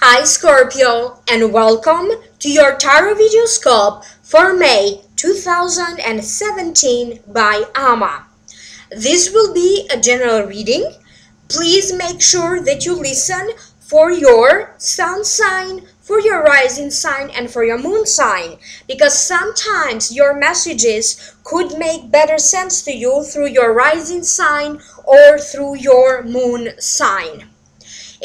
Hi Scorpio, and welcome to your Tarovideoscope for May 2017 by Ama. This will be a general reading. Please make sure that you listen for your sun sign, for your rising sign, and for your moon sign, because sometimes your messages could make better sense to you through your rising sign or through your moon sign.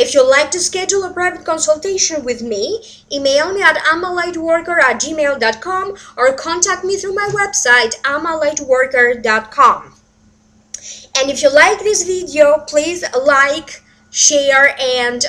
If you'd like to schedule a private consultation with me, email me at amalightworker@gmail.com or contact me through my website, amalightworker.com. And if you like this video, please like, share, and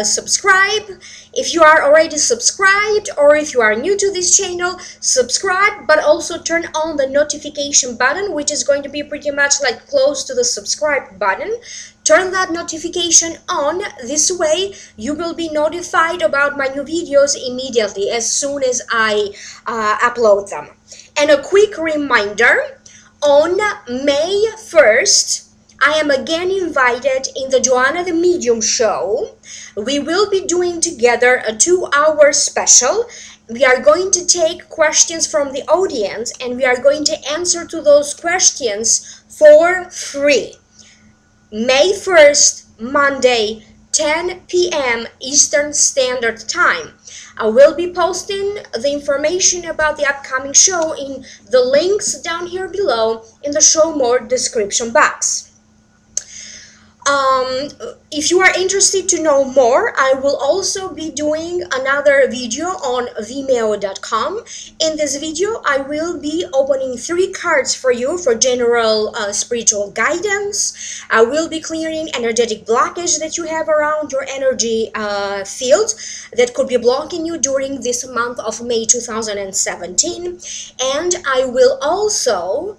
subscribe. If you are already subscribed, or if you are new to this channel, subscribe, but also turn on the notification button, which is going to be pretty much like close to the subscribe button. Turn that notification on. This way you will be notified about my new videos immediately as soon as I upload them. And a quick reminder, on May 1st, I am again invited in the Joanna the Medium show. We will be doing together a 2-hour special. We are going to take questions from the audience and we are going to answer to those questions for free. May 1st, Monday, 10 p.m. Eastern Standard Time. I will be posting the information about the upcoming show in the links down here below in the show more description box. If you are interested to know more, I will also be doing another video on vimeo.com. In this video, I will be opening 3 cards for you for general spiritual guidance. I will be clearing energetic blockage that you have around your energy field that could be blocking you during this month of May 2017. And I will also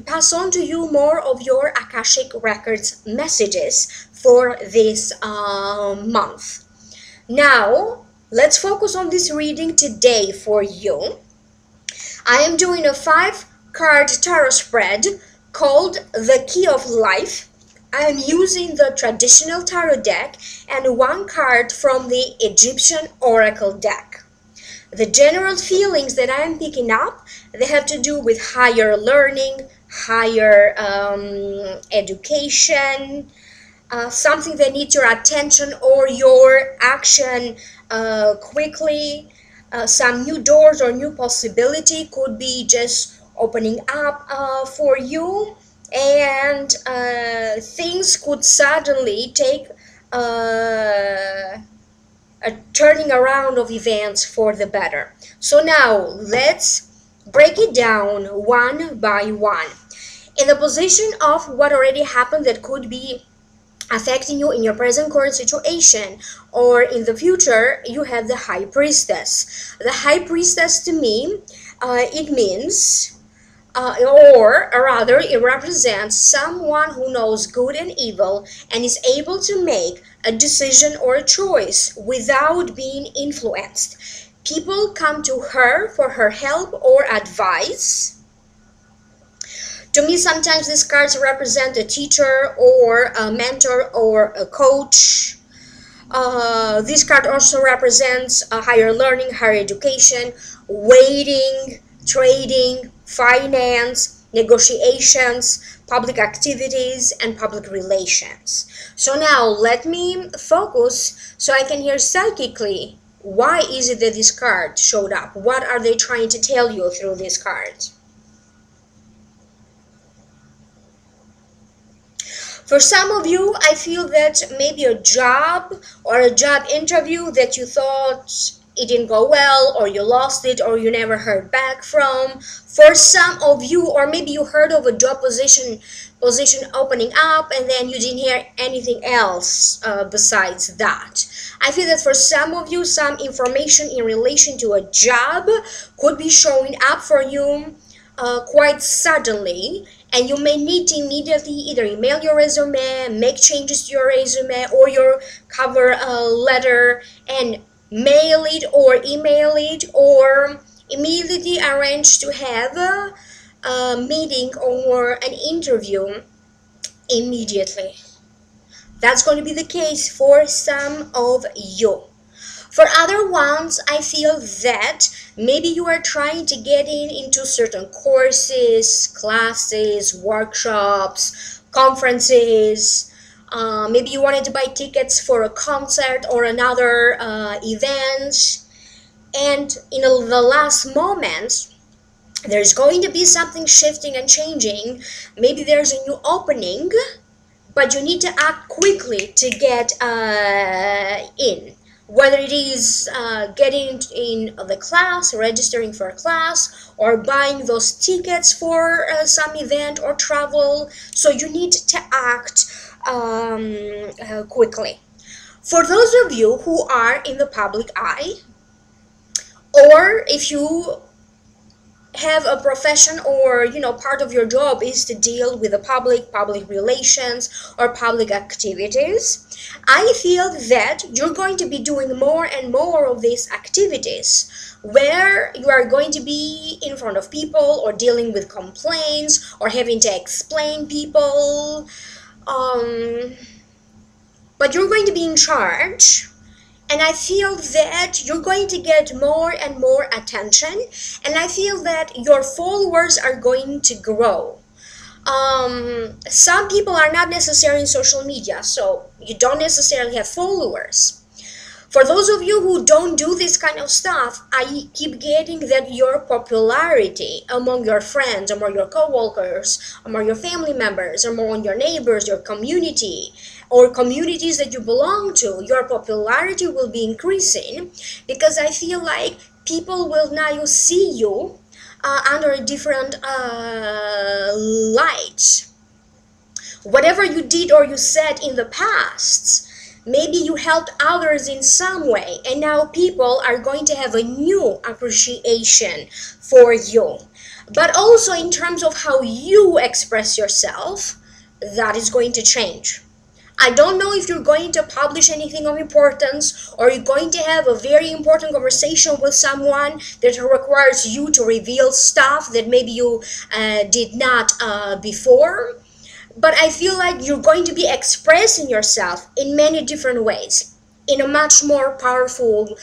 pass on to you more of your Akashic Records messages for this month. Now, let's focus on this reading today for you. I am doing a 5-card tarot spread called The Key of Life. I am using the traditional tarot deck and 1 card from the Egyptian Oracle deck. The general feelings that I am picking up, they have to do with higher learning, higher education, something that needs your attention or your action quickly. Some new doors or new possibility could be just opening up for you, and things could suddenly take a turning around of events for the better. So now let's break it down one by one. In the position of what already happened that could be affecting you in your present current situation or in the future, you have the High Priestess. The High Priestess, to me, it means or rather it represents someone who knows good and evil and is able to make a decision or a choice without being influenced. People come to her for her help or advice. To me, sometimes these cards represent a teacher or a mentor or a coach. This card also represents a higher learning, higher education, waiting, trading, finance, negotiations, public activities, and public relations. So now let me focus so I can hear psychically, why is it that this card showed up? What are they trying to tell you through this card? For some of you, I feel that maybe a job or a job interview that you thought it didn't go well, or you lost it, or you never heard back from. For some of you, or maybe you heard of a job position opening up and then you didn't hear anything else besides that. I feel that for some of you, some information in relation to a job could be showing up for you quite suddenly, and you may need to immediately either email your resume, make changes to your resume or your cover letter and mail it or email it, or immediately arrange to have a meeting or an interview immediately. That's going to be the case for some of you. For other ones, I feel that maybe you are trying to get into certain courses, classes, workshops, conferences. Maybe you wanted to buy tickets for a concert or another event. And in the last moments, there's going to be something shifting and changing. Maybe there's a new opening, but you need to act quickly to get in. Whether it is getting in the class, registering for a class, or buying those tickets for some event or travel. So you need to act quickly. For those of you who are in the public eye, or if you have a profession, or part of your job is to deal with the public relations or public activities, I feel that you're going to be doing more and more of these activities where you are going to be in front of people or dealing with complaints or having to explain people, but you're going to be in charge. And I feel that you're going to get more and more attention, and I feel that your followers are going to grow. Some people are not necessarily in social media, so you don't necessarily have followers. For those of you who don't do this kind of stuff, I keep getting that your popularity among your friends, among your co-workers, among your family members, among your neighbors, your community, or communities that you belong to, your popularity will be increasing, because I feel like people will now see you under a different light. Whatever you did or you said in the past, maybe you helped others in some way, and now people are going to have a new appreciation for you. But also in terms of how you express yourself, that is going to change. I don't know if you're going to publish anything of importance, or you're going to have a very important conversation with someone that requires you to reveal stuff that maybe you did not before. But I feel like you're going to be expressing yourself in many different ways, in a much more powerful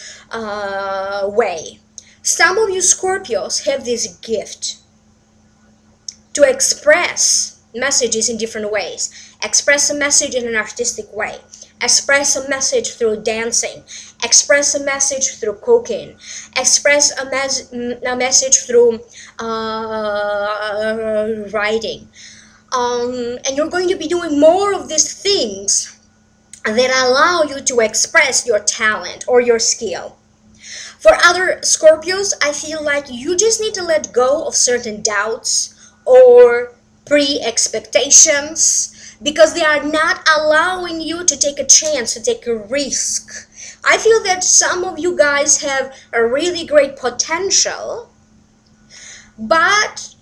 way. Some of you Scorpios have this gift to express messages in different ways. Express a message in an artistic way. Express a message through dancing. Express a message through cooking. Express a message through writing. And you're going to be doing more of these things that allow you to express your talent or your skill. For other Scorpios, I feel like you just need to let go of certain doubts or pre-expectations, because they are not allowing you to take a chance, to take a risk. I feel that some of you guys have a really great potential, but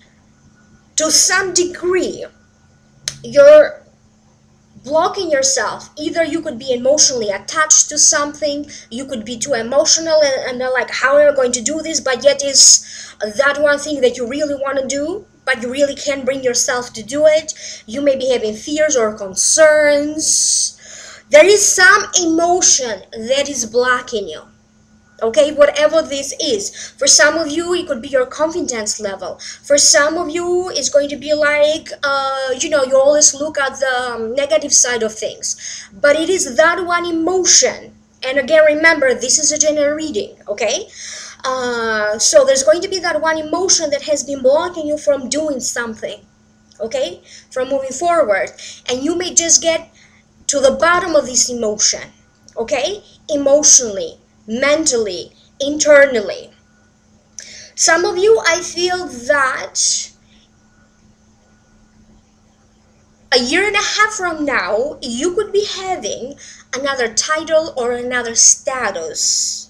to some degree, you're blocking yourself. Either you could be emotionally attached to something, you could be too emotional and like, how am I going to do this, but yet is that one thing that you really want to do, but you really can't bring yourself to do it. You may be having fears or concerns. There is some emotion that is blocking you. Okay, whatever this is. For some of you, it could be your confidence level. For some of you, it's going to be like, you always look at the negative side of things. But it is that one emotion. And again, remember, this is a general reading, okay? So there's going to be that one emotion that has been blocking you from doing something, okay? From moving forward. And you may just get to the bottom of this emotion, okay? Emotionally, mentally, internally. Some of you, I feel that a year and a half from now, you could be having another title or another status.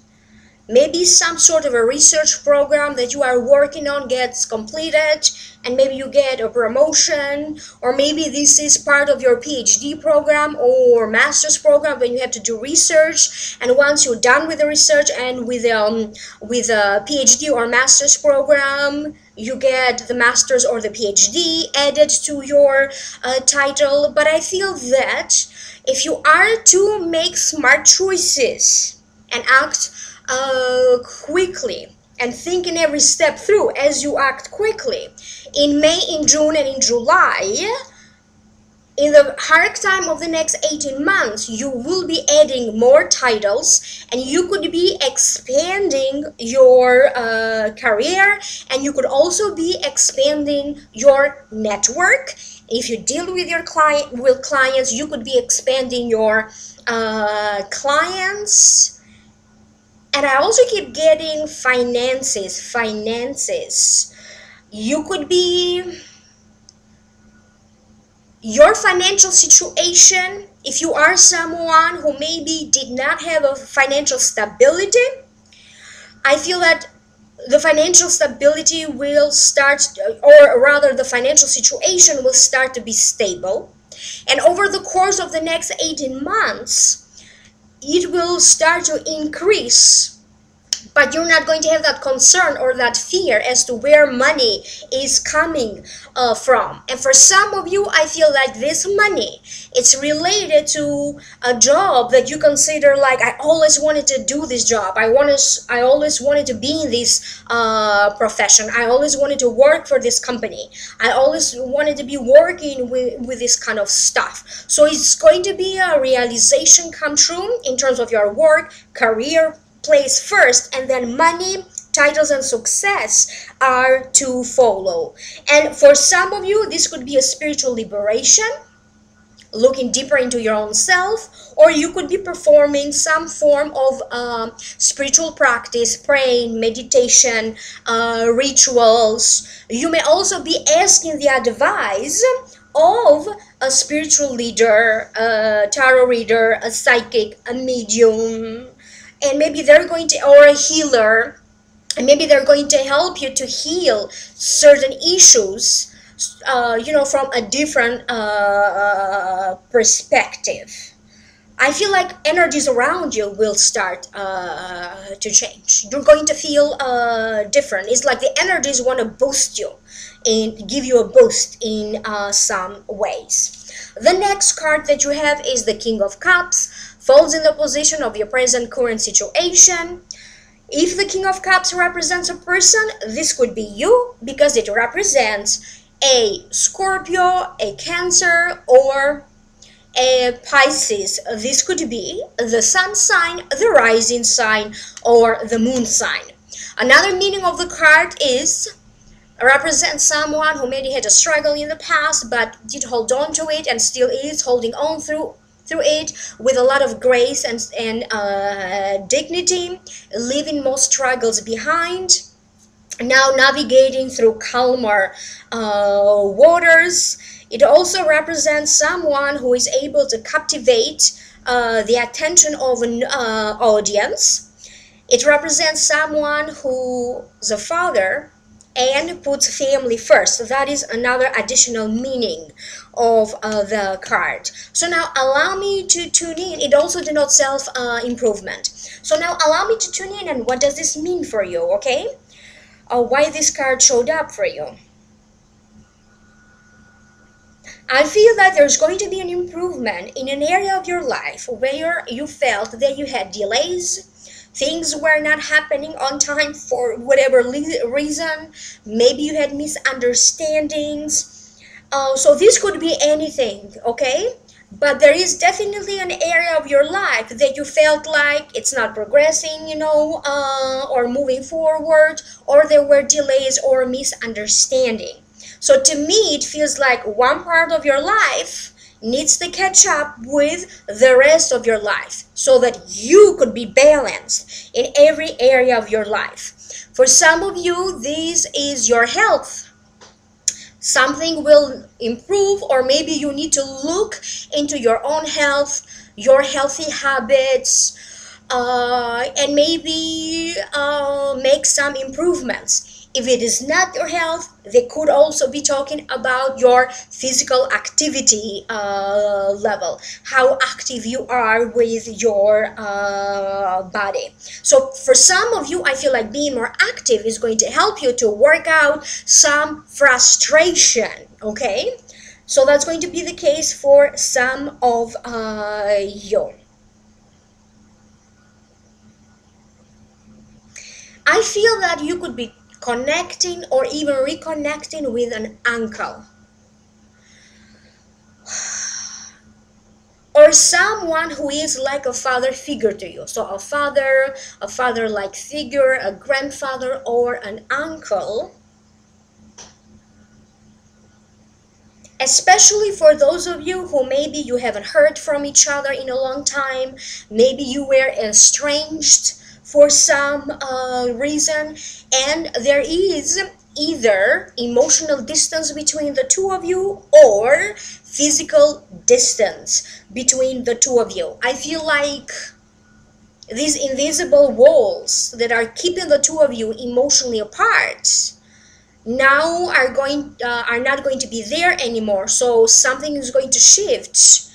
Maybe some sort of a research program that you are working on gets completed, and maybe you get a promotion, or maybe this is part of your PhD program or master's program when you have to do research, and once you're done with the research and with a PhD or master's program, you get the master's or the PhD added to your title. But I feel that If you are to make smart choices and act quickly and think in every step through as you act quickly, in May, in June, and in July, in the hard time of the next 18 months, you will be adding more titles, and you could be expanding your career, and you could also be expanding your network. If you deal with your clients, you could be expanding your clients. And I also keep getting finances. You could be your financial situation. If you are someone who maybe did not have a financial stability, I feel that the financial stability will start, or rather the financial situation will start to be stable, and over the course of the next 18 months it will start to increase. But you're not going to have that concern or that fear as to where money is coming from. And for some of you, I feel like this money, it's related to a job that you consider like, I always wanted to do this job. I always wanted to be in this profession. I always wanted to work for this company. I always wanted to be working with this kind of stuff. So it's going to be a realization come true in terms of your work, career, place first, and then money, titles, and success are to follow. And for some of you, this could be a spiritual liberation, looking deeper into your own self, or you could be performing some form of spiritual practice, praying, meditation, rituals. You may also be asking the advice of a spiritual leader, a tarot reader, a psychic, a medium, and maybe they're going to, or a healer, and maybe they're going to help you to heal certain issues, from a different perspective. I feel like energies around you will start to change. You're going to feel different. It's like the energies want to boost you and give you a boost in some ways. The next card that you have is the King of Cups. Falls in the position of your present current situation. If the King of Cups represents a person, this could be you, because it represents a Scorpio, a Cancer, or a Pisces. This could be the sun sign, the rising sign, or the moon sign. Another meaning of the card is represents someone who maybe had a struggle in the past but did hold on to it and still is holding on through it with a lot of grace and dignity, leaving most struggles behind, now navigating through calmer waters. It also represents someone who is able to captivate the attention of an audience. It represents someone who's a father and puts family first. So that is another additional meaning of the card. So now allow me to tune in. It also denotes self-improvement. So now allow me to tune in, and what does this mean for you, okay? Why this card showed up for you. I feel that there's going to be an improvement in an area of your life where you felt that you had delays. Things were not happening on time for whatever reason. Maybe you had misunderstandings. So this could be anything, okay? But there is definitely an area of your life that you felt like it's not progressing, or moving forward, or there were delays or misunderstanding. So to me, it feels like one part of your life needs to catch up with the rest of your life so that you could be balanced in every area of your life. For some of you, this is your health. Something will improve, or maybe you need to look into your own health, your healthy habits, and maybe make some improvements. If it is not your health, they could also be talking about your physical activity level, how active you are with your body. So for some of you, I feel like being more active is going to help you to work out some frustration, okay? So that's going to be the case for some of you. I feel that you could be connecting or even reconnecting with an uncle or someone who is like a father figure to you. So a father-like figure, a grandfather, or an uncle. Especially for those of you who maybe you haven't heard from each other in a long time, maybe you were estranged for some reason, and there is either emotional distance between the two of you or physical distance between the two of you. I feel like these invisible walls that are keeping the two of you emotionally apart now are not going to be there anymore. So something is going to shift,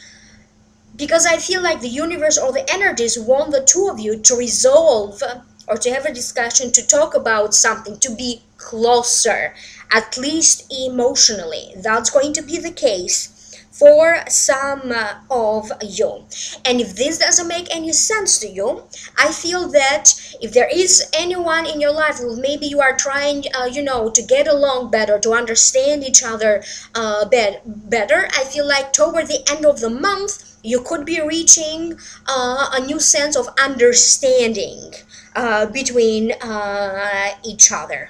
because I feel like the universe or the energies want the two of you to resolve or to have a discussion, to talk about something, to be closer, at least emotionally. That's going to be the case for some of you. And if this doesn't make any sense to you, I feel that if there is anyone in your life who maybe you are trying to get along better, to understand each other better, I feel like toward the end of the month you could be reaching a new sense of understanding between each other.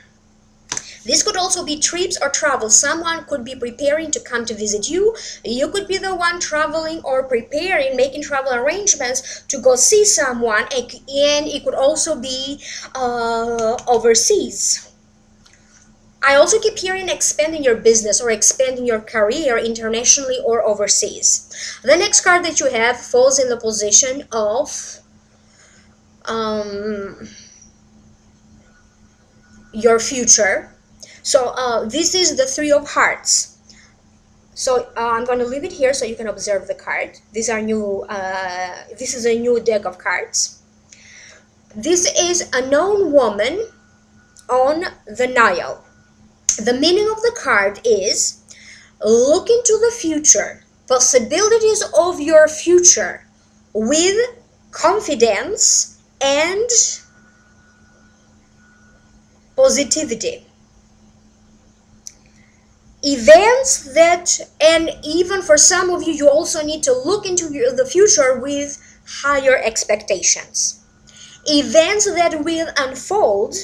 This could also be trips or travel. Someone could be preparing to come to visit you. You could be the one traveling or preparing, making travel arrangements to go see someone, and it could also be overseas. I also keep hearing expanding your business or expanding your career internationally or overseas. The next card that you have falls in the position of your future. So this is the Three of Hearts. So I'm going to leave it here so you can observe the card. These are new. This is a new deck of cards. This is a known woman on the Nile. The meaning of the card is look into the future, possibilities of your future with confidence and positivity. Events that, and even for some of you, you also need to look into the future with higher expectations. Events that will unfold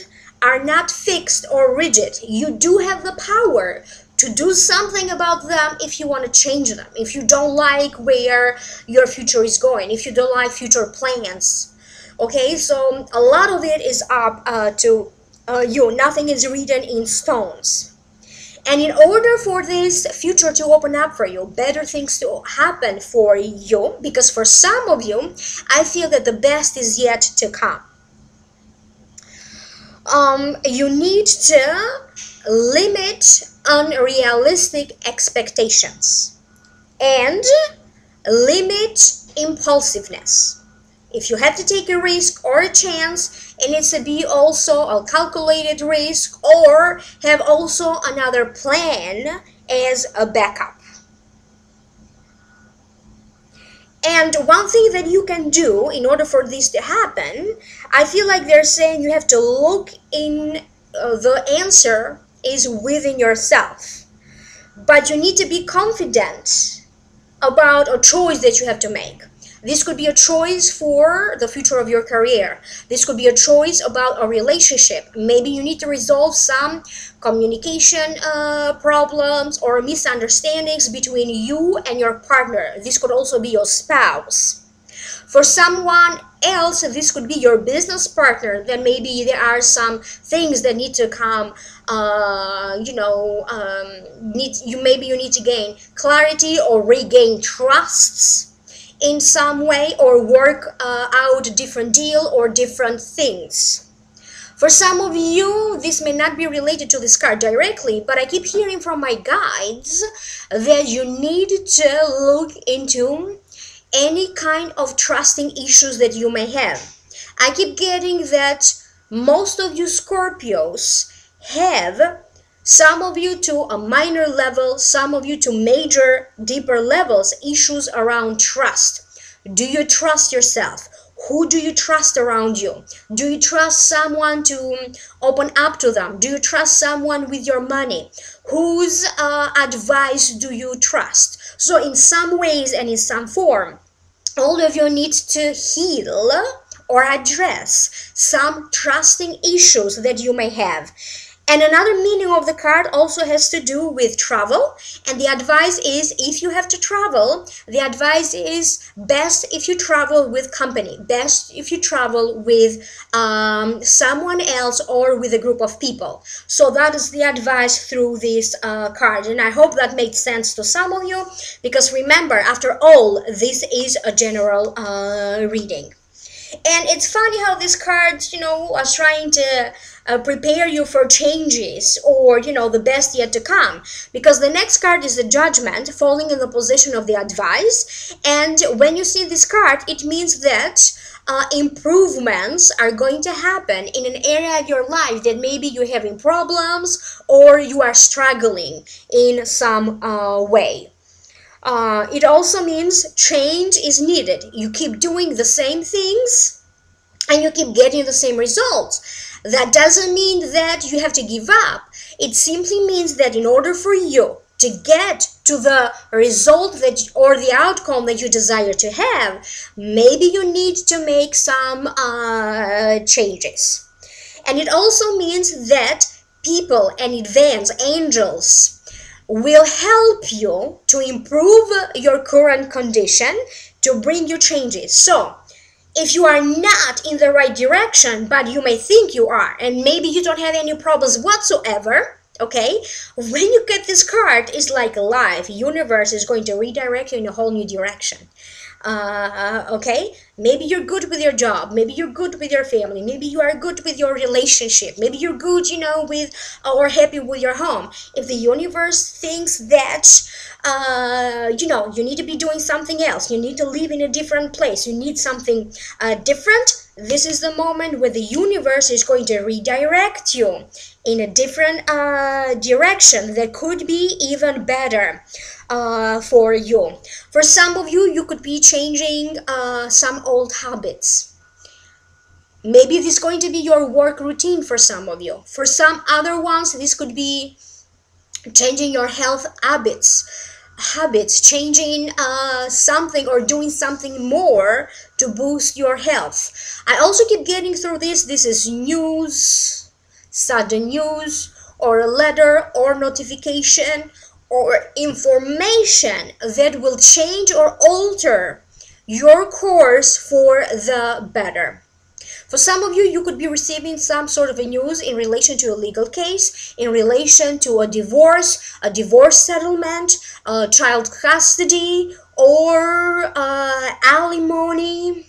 are not fixed or rigid. You do have the power to do something about them if you want to change them, if you don't like where your future is going, if you don't like future plans. Okay, so a lot of it is up to you. Nothing is written in stones. And in order for this future to open up for you, better things to happen for you, because for some of you, I feel that the best is yet to come. You need to limit unrealistic expectations and limit impulsiveness. If you have to take a risk or a chance, it needs to be also a calculated risk or have also another plan as a backup. And one thing that you can do in order for this to happen, I feel like they're saying you have to look in, the answer is within yourself. But you need to be confident about a choice that you have to make. This could be a choice for the future of your career. This could be a choice about a relationship. Maybe you need to resolve some communication problems or misunderstandings between you and your partner. This could also be your spouse. For someone else, this could be your business partner. Then maybe there are some things that need to come, maybe you need to gain clarity or regain trusts in some way, or work out a different deal or different things. For some of you, this may not be related to this card directly, but I keep hearing from my guides that you need to look into any kind of trusting issues that you may have. I keep getting that most of you Scorpios have Some of you to a minor level, some of you to major, deeper levels, issues around trust. Do you trust yourself? Who do you trust around you? Do you trust someone to open up to them? Do you trust someone with your money? Whose advice do you trust? So in some ways and in some form, all of you need to heal or address some trusting issues that you may have. And another meaning of the card also has to do with travel. And the advice is, if you have to travel, the advice is best if you travel with company, best if you travel with someone else or with a group of people. So that is the advice through this card. And I hope that makes sense to some of you, because remember, after all, this is a general reading. And it's funny how this card, was trying to prepare you for changes, or, the best yet to come. Because the next card is the Judgment, falling in the position of the advice. And when you see this card, it means that improvements are going to happen in an area of your life that maybe you're having problems or you are struggling in some way. It also means change is needed. You keep doing the same things and you keep getting the same results. That doesn't mean that you have to give up. It simply means that in order for you to get to the result that or the outcome that you desire to have, maybe you need to make some changes. And it also means that people and advanced angels will help you to improve your current condition, to bring you changes. So if you are not in the right direction, but you may think you are, and maybe you don't have any problems whatsoever, okay, when you get this card, it's like life, universe is going to redirect you in a whole new direction. Okay, maybe you're good with your job, maybe you're good with your family, maybe you are good with your relationship, maybe you're good, with or happy with your home. If the universe thinks that you need to be doing something else, you need to live in a different place, you need something different, this is the moment where the universe is going to redirect you in a different direction that could be even better for you. For some of you, you could be changing some old habits. Maybe this is going to be your work routine for some of you. For some other ones, this could be changing your health habits, changing something or doing something more to boost your health. I also keep getting through this. This is news, sudden news, or a letter or notification or information that will change or alter your course for the better. For some of you, you could be receiving some sort of a news in relation to a legal case, in relation to a divorce settlement, child custody, or alimony.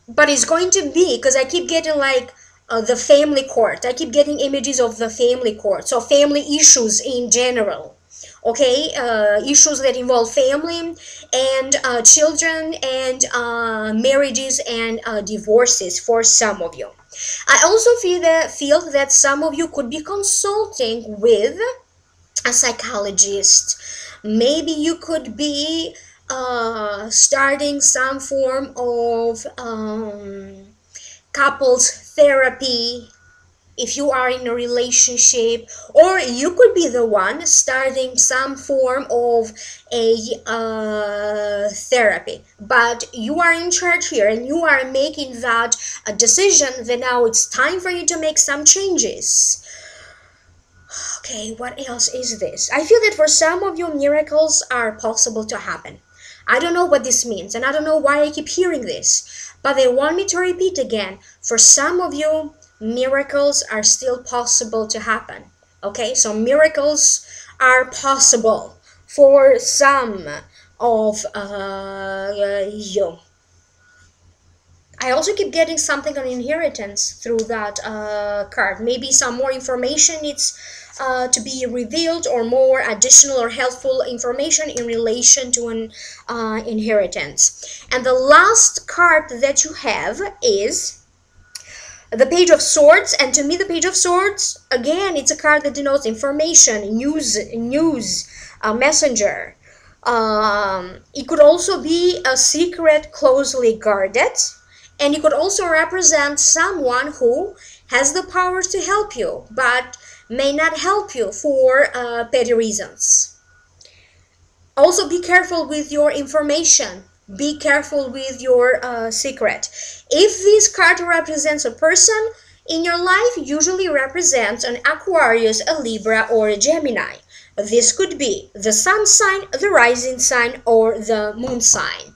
But it's going to be, because I keep getting like the family court. I keep getting images of the family court. So family issues in general. Okay, issues that involve family and children and marriages and divorces for some of you. I also feel that some of you could be consulting with a psychologist. Maybe you could be starting some form of couples therapy if you are in a relationship, or you could be the one starting some form of a therapy, but you are in charge here and you are making that a decision that now it's time for you to make some changes. Okay, what else is this? I feel that for some of you, miracles are possible to happen. I don't know what this means, and I don't know why I keep hearing this, but they want me to repeat again. For some of you, miracles are still possible to happen. Okay, so miracles are possible for some of you. I also keep getting something on inheritance through that card. Maybe some more information needs to be revealed, or more additional or helpful information in relation to an inheritance. And the last card that you have is the Page of Swords, and to me the Page of Swords, again, it's a card that denotes information, news, messenger. It could also be a secret closely guarded, and it could also represent someone who has the power to help you, but may not help you for petty reasons. Also, be careful with your information. Be careful with your secret. If this card represents a person in your life, usually represents an Aquarius, a Libra, or a Gemini. This could be the sun sign, the rising sign, or the moon sign.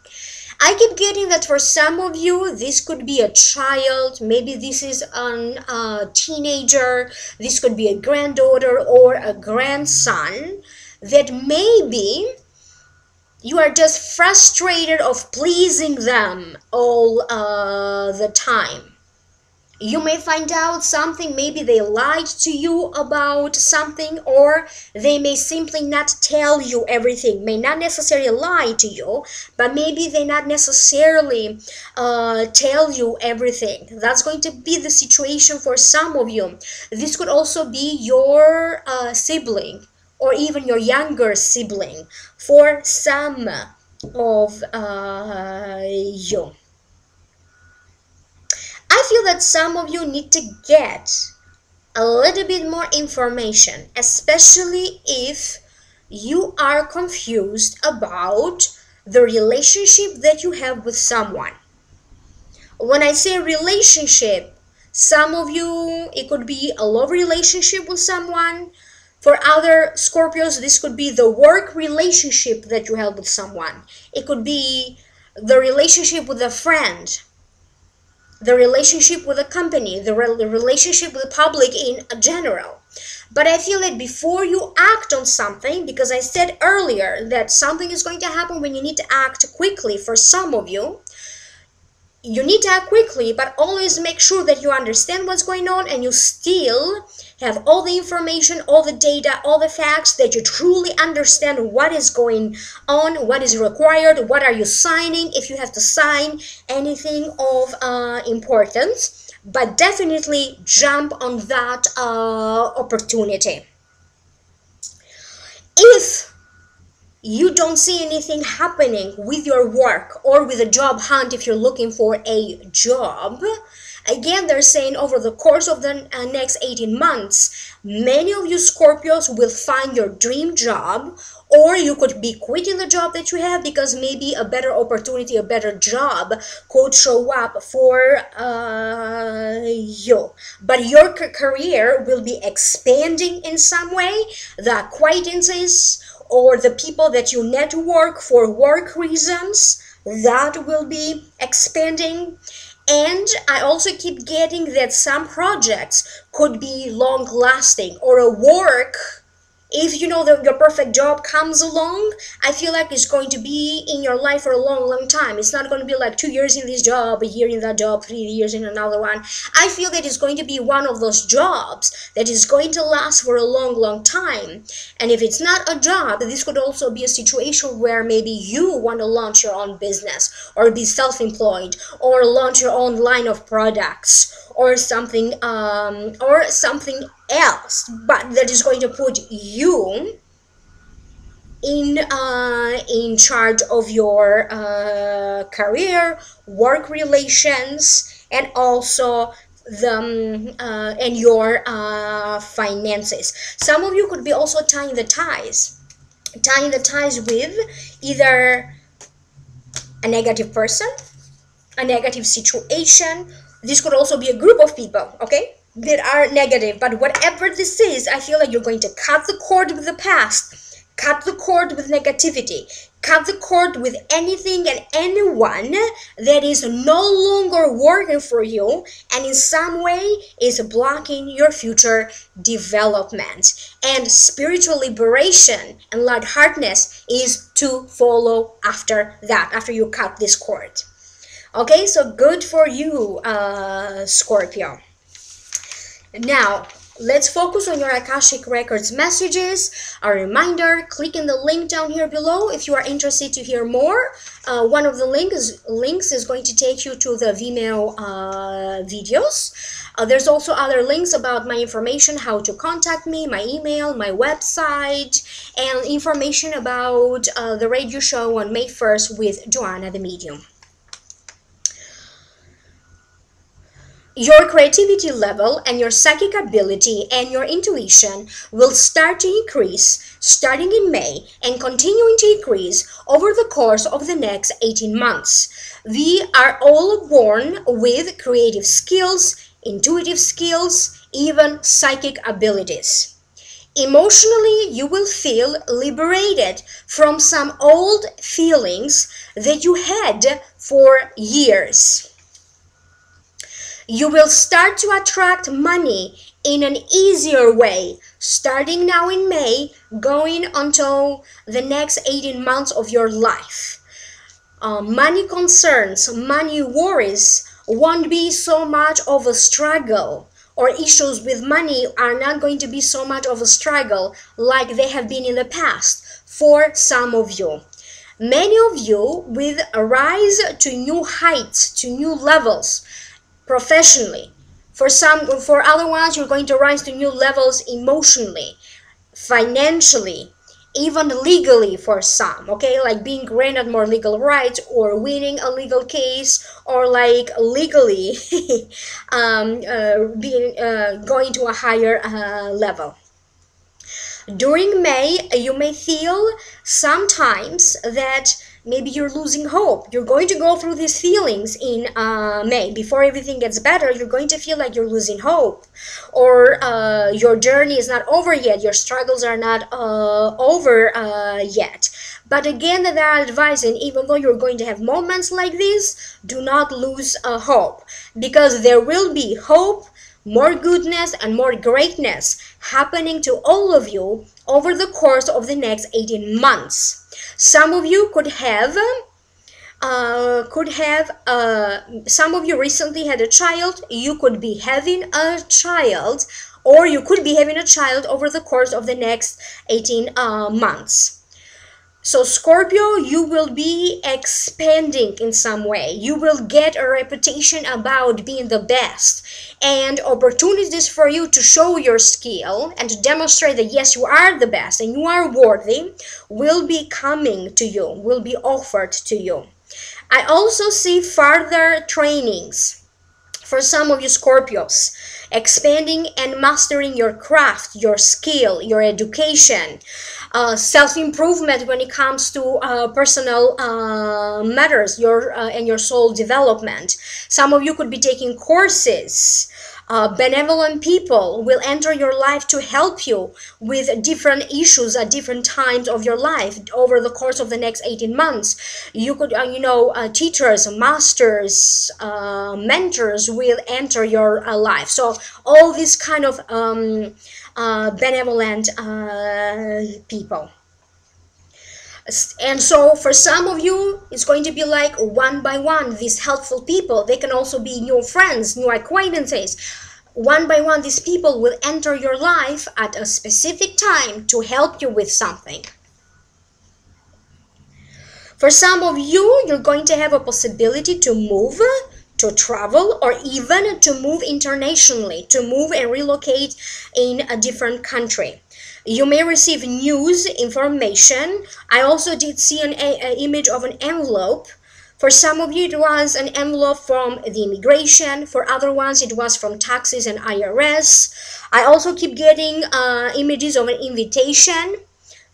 I keep getting that for some of you, this could be a child, maybe this is a teenager, this could be a granddaughter or a grandson, that maybe you are just frustrated of pleasing them all the time. You may find out something, maybe they lied to you about something, or they may simply not tell you everything, may not necessarily lie to you, but maybe they not necessarily tell you everything. That's going to be the situation for some of you. This could also be your sibling, or even your younger sibling for some of you. I feel that some of you need to get a little bit more information, especially if you are confused about the relationship that you have with someone. When I say relationship, some of you, it could be a love relationship with someone. For other Scorpios, this could be the work relationship that you have with someone. It could be the relationship with a friend, the relationship with a company, the relationship with the public in general. But I feel that before you act on something, because I said earlier that something is going to happen when you need to act quickly for some of you, you need to act quickly, but always make sure that you understand what's going on and you still have all the information, all the data, all the facts, that you truly understand what is going on, what is required, what are you signing, if you have to sign anything of importance. But definitely jump on that opportunity. If you don't see anything happening with your work or with a job hunt, if you're looking for a job, again, they're saying over the course of the next 18 months, many of you Scorpios will find your dream job, or you could be quitting the job that you have because maybe a better opportunity, a better job could show up for you. But your career will be expanding in some way. The acquaintances or the people that you network for work reasons, that will be expanding. And I also keep getting that some projects could be long-lasting, or a work, if you know that your perfect job comes along, I feel like it's going to be in your life for a long time. It's not going to be like 2 years in this job, a year in that job, 3 years in another one. I feel that it's going to be one of those jobs that is going to last for a long time. And if it's not a job, this could also be a situation where maybe you want to launch your own business, or be self-employed, or launch your own line of products, or something else, but that is going to put you in charge of your career, work relations, and also the and your finances. Some of you could be also tying the ties with either a negative person, a negative situation. This could also be a group of people, okay, that are negative. But whatever this is, I feel like you're going to cut the cord with the past, cut the cord with negativity, cut the cord with anything and anyone that is no longer working for you and in some way is blocking your future development. And spiritual liberation and lightheartedness is to follow after that, after you cut this cord. Okay, so good for you, Scorpio. Now, let's focus on your Akashic Records messages. A reminder, click in the link down here below if you are interested to hear more. One of the links is going to take you to the Vimeo videos. There's also other links about my information, how to contact me, my email, my website, and information about the radio show on May 1st with Joanna the Medium. Your creativity level and your psychic ability and your intuition will start to increase starting in May and continuing to increase over the course of the next 18 months. We are all born with creative skills, intuitive skills, even psychic abilities. Emotionally, you will feel liberated from some old feelings that you had for years. You will start to attract money in an easier way, starting now in May, going until the next 18 months of your life. Money concerns, money worries won't be so much of a struggle, or issues with money are not going to be so much of a struggle like they have been in the past for some of you. Many of you will rise to new heights, to new levels, professionally. For other ones, you're going to rise to new levels emotionally, financially, even legally for some, okay, like being granted more legal rights or winning a legal case, or like legally going to a higher level. During May, you may feel sometimes that maybe you're losing hope. You're going to go through these feelings in May. Before everything gets better, you're going to feel like you're losing hope, or your journey is not over yet. Your struggles are not over yet. But again, they are advising, even though you're going to have moments like this, do not lose hope, because there will be hope, more goodness, and more greatness happening to all of you over the course of the next 18 months. Some of you some of you recently had a child. You could be having a child, or you could be having a child over the course of the next 18 months. So Scorpio, you will be expanding in some way. You will get a reputation about being the best, and opportunities for you to show your skill and to demonstrate that yes, you are the best and you are worthy will be coming to you, will be offered to you. I also see further trainings for some of you Scorpios, expanding and mastering your craft, your skill, your education, self-improvement when it comes to personal matters, and your soul development. Some of you could be taking courses. Benevolent people will enter your life to help you with different issues at different times of your life over the course of the next 18 months. You could, teachers, masters, mentors will enter your life. So all these kind of benevolent people. And so for some of you, it's going to be like one by one, these helpful people. They can also be new friends, new acquaintances. One by one, these people will enter your life at a specific time to help you with something. For some of you, you're going to have a possibility to move, to travel, or even to move internationally, to move and relocate in a different country. You may receive news, information. I also did see an image of an envelope. For some of you, it was an envelope from the immigration. For other ones, it was from taxes and IRS. I also keep getting images of an invitation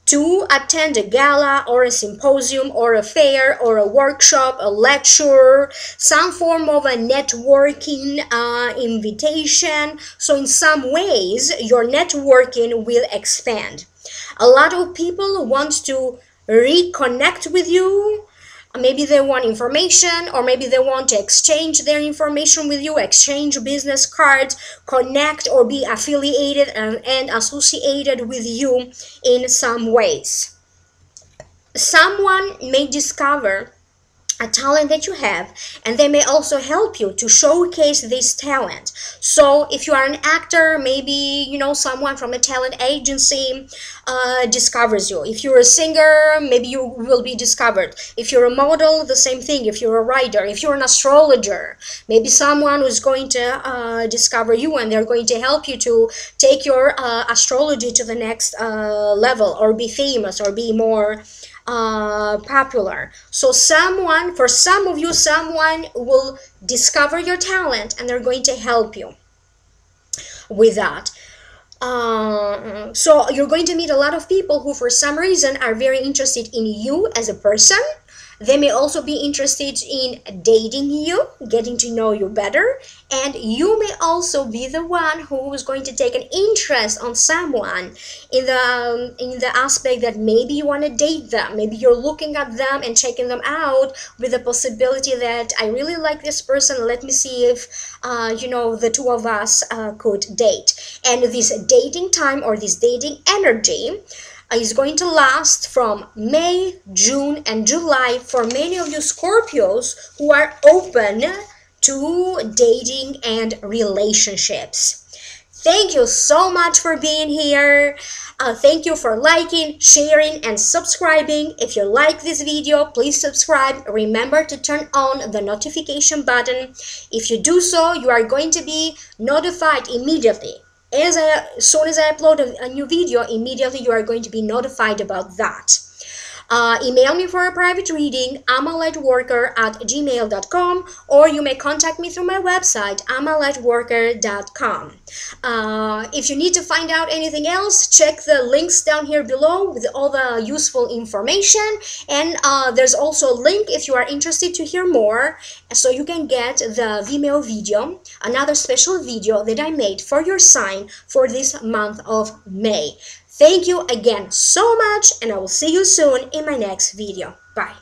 to attend a gala or a symposium or a fair or a workshop, a lecture, some form of a networking invitation. So in some ways, your networking will expand. A lot of people want to reconnect with you. Maybe they want information, or maybe they want to exchange their information with you, exchange business cards, connect or be affiliated and associated with you in some ways. Someone may discover a talent that you have, and they may also help you to showcase this talent. So if you are an actor, maybe you know someone from a talent agency discovers you. If you're a singer, maybe you will be discovered. If you're a model, the same thing. If you're a writer, if you're an astrologer, maybe someone who's going to discover you, and they're going to help you to take your astrology to the next level, or be famous, or be more popular. So for some of you, someone will discover your talent, and they're going to help you with that. So you're going to meet a lot of people who for some reason are very interested in you as a person. They may also be interested in dating you, getting to know you better, and you may also be the one who is going to take an interest on someone in the aspect that maybe you want to date them. Maybe you're looking at them and checking them out with the possibility that I really like this person. Let me see if you know, the two of us could date. And this dating time, or this dating energy, is going to last from May, June, and July for many of you Scorpios who are open to dating and relationships. Thank you so much for being here. Thank you for liking, sharing, and subscribing. If you like this video, please subscribe. Remember to turn on the notification button. If you do so, you are going to be notified immediately. As soon as I upload a new video, immediately you are going to be notified about that. Email me for a private reading, amalightworker@gmail.com, or you may contact me through my website, amalightworker.com. If you need to find out anything else, check the links down here below with all the useful information, and there's also a link if you are interested to hear more, so you can get the Vimeo video, another special video that I made for your sign for this month of May. Thank you again so much, and I will see you soon in my next video. Bye.